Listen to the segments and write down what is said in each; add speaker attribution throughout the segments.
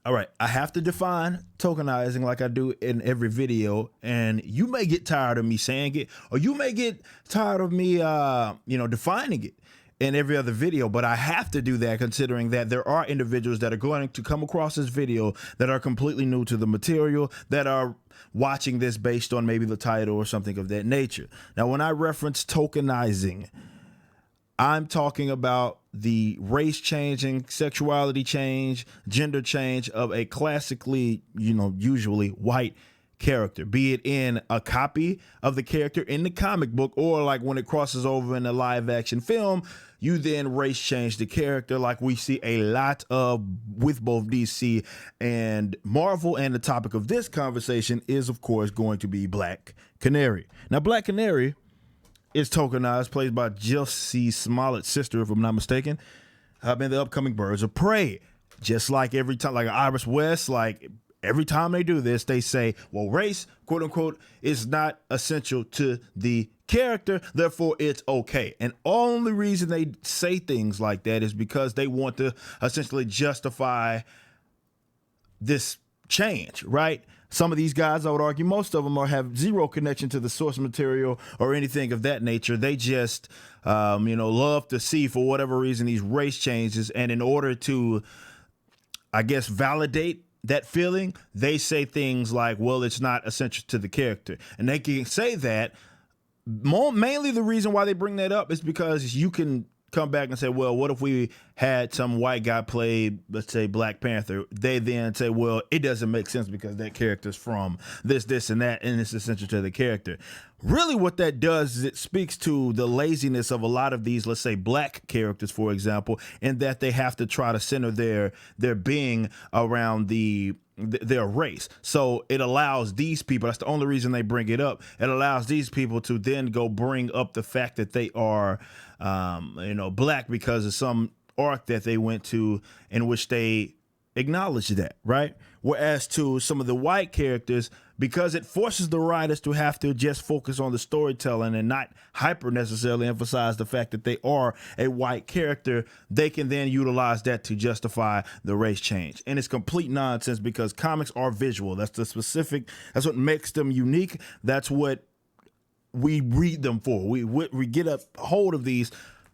Speaker 1: All right, I have to define tokenizing like I do in every video, and you may get tired of me saying it, or you may get tired of me, defining it in every other video, but I have to do that considering that there are individuals that are going to come across this video that are completely new to the material, that are watching this based on maybe the title or something of that nature. Now, when I reference tokenizing, I'm talking about the race changing, sexuality change, gender change of a classically, usually white character, be it in a copy of the character in the comic book, or like when it crosses over in a live action film, you then race change the character like we see a lot of with both DC and Marvel. And the topic of this conversation is, of course, going to be Black Canary. Now, Black Canary is tokenized, played by Jussie Smollett's sister, if I'm not mistaken, in the upcoming Birds of Prey. Just like every time, like Iris West, like every time they do this, they say, well, race, quote unquote, is not essential to the character, therefore it's okay. And only reason they say things like that is because they want to essentially justify this change, right? Some of these guys, I would argue, most of them have zero connection to the source material or anything of that nature. They just, love to see, for whatever reason, these race changes. And in order to, I guess, validate that feeling, they say things like, well, it's not essential to the character. And they can say that. Mainly the reason why they bring that up is because you can come back and say, well, what if we had some white guy play, let's say, Black Panther? They then say, well, it doesn't make sense because that character's from this, and that, and it's essential to the character. Really what that does is it speaks to the laziness of a lot of these, let's say, Black characters, for example, in that they have to try to center their being around their race. So it allows these people, that's the only reason they bring it up, it allows these people to then go bring up the fact that they are Black because of some arc that they went to in which they acknowledge that, right? Whereas to some of the white characters, because it forces the writers to have to just focus on the storytelling and not hyper necessarily emphasize the fact that they are a white character, they can then utilize that to justify the race change. And it's complete nonsense because comics are visual. That's what makes them unique. That's what we read them for. We get a hold of these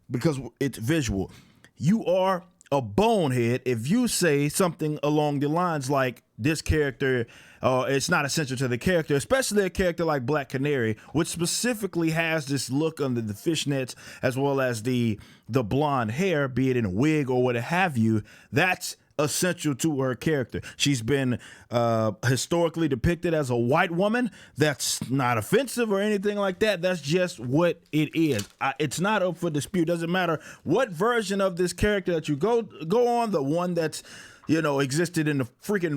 Speaker 1: because it's visual. You are a bonehead if you say something along the lines like this character, it's not essential to the character, especially a character like Black Canary, which specifically has this look under the fishnets as well as the blonde hair, be it in a wig or what have you. That's essential to her character. She's been historically depicted as a white woman. That's not offensive or anything like that. That's just what it is. It's not up for dispute. Doesn't matter what version of this character that you go on, the one that's existed in the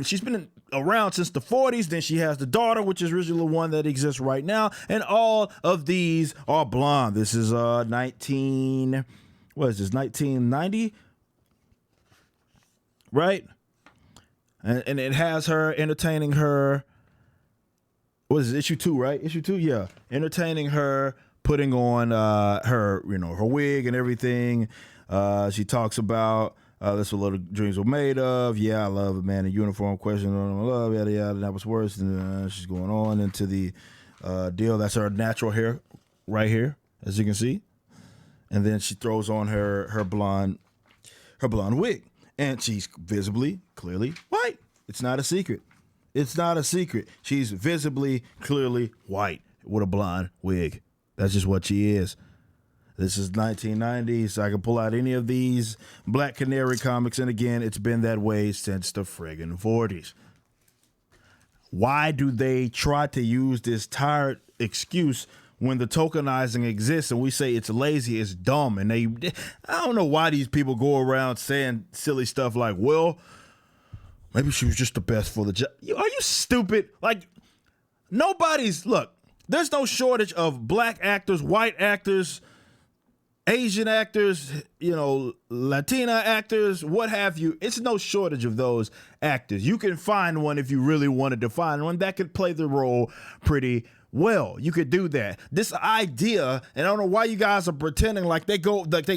Speaker 1: she's been around since the 40s. Then she has the daughter, which is originally the one that exists right now. And all of these are blonde. This is 1990? Right? And it has her entertaining her. What is it? Issue 2, right? Issue 2, yeah. Entertaining her, putting on her, her wig and everything. She talks about that's what little dreams were made of. Yeah, I love a man in uniform. Question on love, yada yada. That was worse. And she's going on into the deal. That's her natural hair right here, as you can see. And then she throws on her blonde wig. And she's visibly, clearly white. It's not a secret. It's not a secret. She's visibly, clearly white with a blonde wig. That's just what she is. This is 1990s. So I can pull out any of these Black Canary comics. And again, it's been that way since the friggin' 40s. Why do they try to use this tired excuse when the tokenizing exists and we say it's lazy, it's dumb? And I don't know why these people go around saying silly stuff like, well, maybe she was just the best for the job. Are you stupid? Like, look, there's no shortage of Black actors, white actors, Asian actors, Latina actors, what have you. It's no shortage of those actors. You can find one if you really wanted to find one that could play the role pretty well, you could do that. This idea, and I don't know why you guys are pretending like they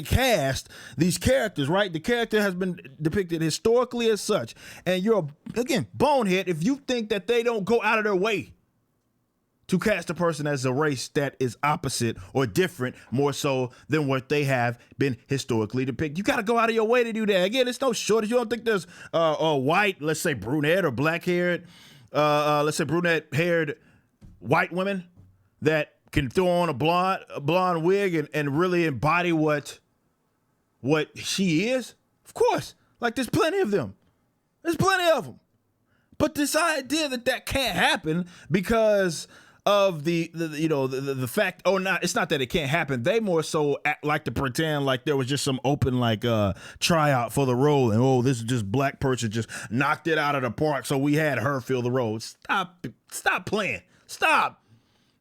Speaker 1: cast these characters, right? The character has been depicted historically as such, and you're, again, bonehead if you think that they don't go out of their way to cast a person as a race that is opposite or different more so than what they have been historically depicted. You got to go out of your way to do that. Again, it's no shortage. You don't think there's a white, let's say brunette or black-haired, let's say brunette-haired white women that can throw on a blonde wig and really embody what she is? Of course. Like, there's plenty of them. There's plenty of them. But this idea that can't happen because of the fact, it's not that it can't happen. They more so like to pretend like there was just some open tryout for the role, and this is just black person just knocked it out of the park, so we had her fill the role. Stop playing. Stop.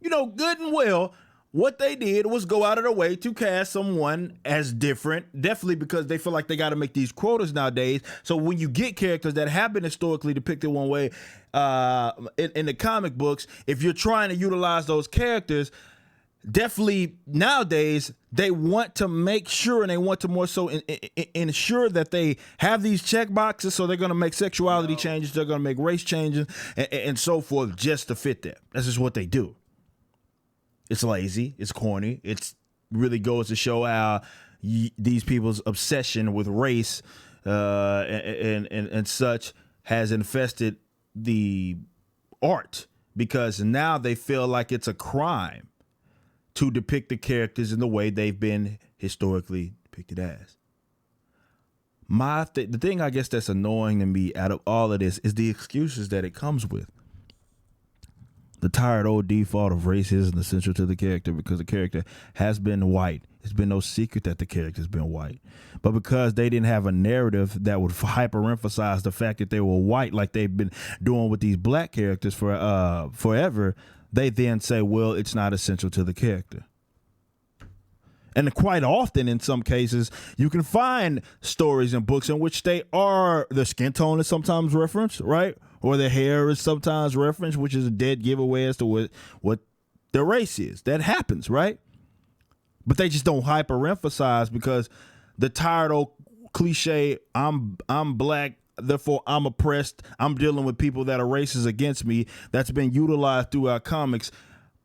Speaker 1: Good and well, what they did was go out of their way to cast someone as different, definitely because they feel like they got to make these quotas nowadays. So when you get characters that have been historically depicted one way in the comic books, if you're trying to utilize those characters, definitely nowadays they want to make sure, and they want to more so ensure that they have these check boxes. So they're going to make sexuality changes, they're going to make race changes, and so forth, just to fit that. That's just what they do. It's lazy. It's corny. It really goes to show how these people's obsession with race and such has infested the art, because now they feel like it's a crime to depict the characters in the way they've been historically depicted as. The thing I guess that's annoying to me out of all of this is the excuses that it comes with. The tired old default of race isn't essential to the character because the character has been white. It's been no secret that the character's been white. But because they didn't have a narrative that would hyper-emphasize the fact that they were white like they've been doing with these black characters for forever, they then say, well, it's not essential to the character. And quite often, in some cases, you can find stories and books in which the skin tone is sometimes referenced, right? Or the hair is sometimes referenced, which is a dead giveaway as to what their race is. That happens, right? But they just don't hyper-emphasize because the tired old cliche, I'm black, therefore I'm oppressed, I'm dealing with people that are racist against me, that's been utilized throughout comics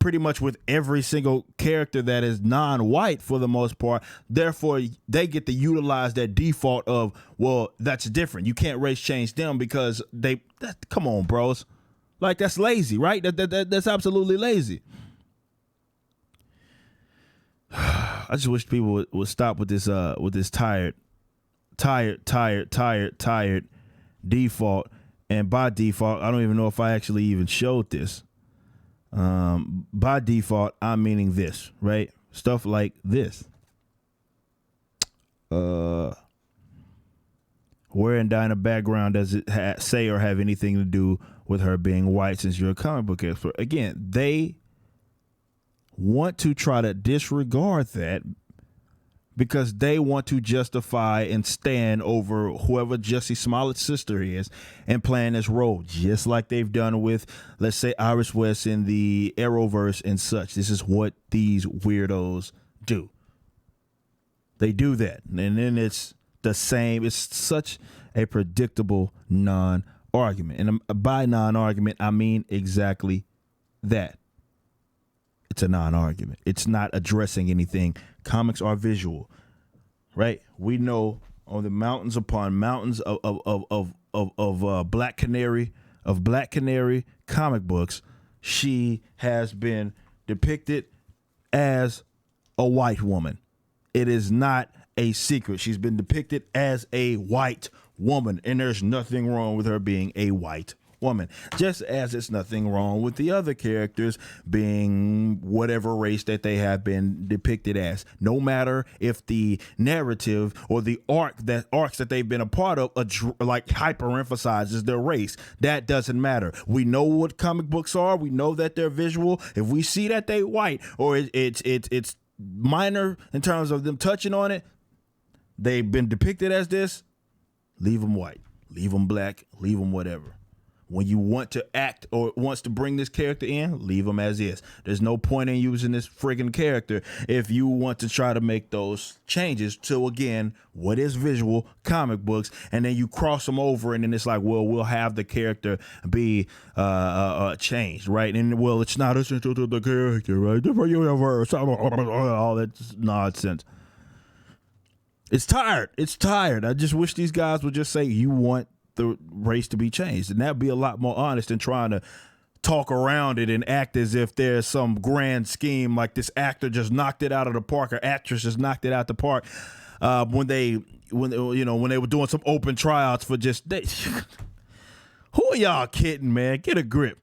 Speaker 1: pretty much with every single character that is non-white for the most part. Therefore, they get to utilize that default of, well, that's different. You can't race change them because come on, bros. Like, that's lazy, right? That's absolutely lazy. I just wish people would stop with this tired default. And by default, I don't even know if I actually even showed this. By default, I'm meaning this, right? Stuff like this. Where in Dinah's background does it say or have anything to do with her being white, since you're a comic book expert? Again, they want to try to disregard that because they want to justify and stand over whoever Jussie Smollett's sister is and playing this role, just like they've done with, let's say, Iris West in the Arrowverse and such. This is what these weirdos do. They do that. And then it's the same. It's such a predictable non-argument. And by non-argument, I mean exactly that. It's a non-argument. It's not addressing anything. Comics are visual, right? We know on the mountains upon mountains of Black Canary comic books, she has been depicted as a white woman. It is not a secret. She's been depicted as a white woman, and there's nothing wrong with her being a white woman, just as it's nothing wrong with the other characters being whatever race that they have been depicted as, no matter if the narrative or the arcs that they've been a part of like hyper emphasizes their race. That doesn't matter. We know what comic books are. We know that they're visual. If we see that they white or it's minor in terms of them touching on it, they've been depicted as this, leave them white, leave them black, leave them whatever. When you want to act or wants to bring this character in, leave him as is. There's no point in using this friggin' character if you want to try to make those changes to, again, what is visual comic books, and then you cross them over, and then it's like, well, we'll have the character be changed, right? And well, it's not essential to the character, right? Different universe, all that nonsense. It's tired. It's tired. I just wish these guys would just say, you want the race to be changed, and that'd be a lot more honest than trying to talk around it and act as if there's some grand scheme, like this actor just knocked it out of the park or actress just knocked it out the park when they were doing some open tryouts for just who are y'all kidding, man? Get a grip.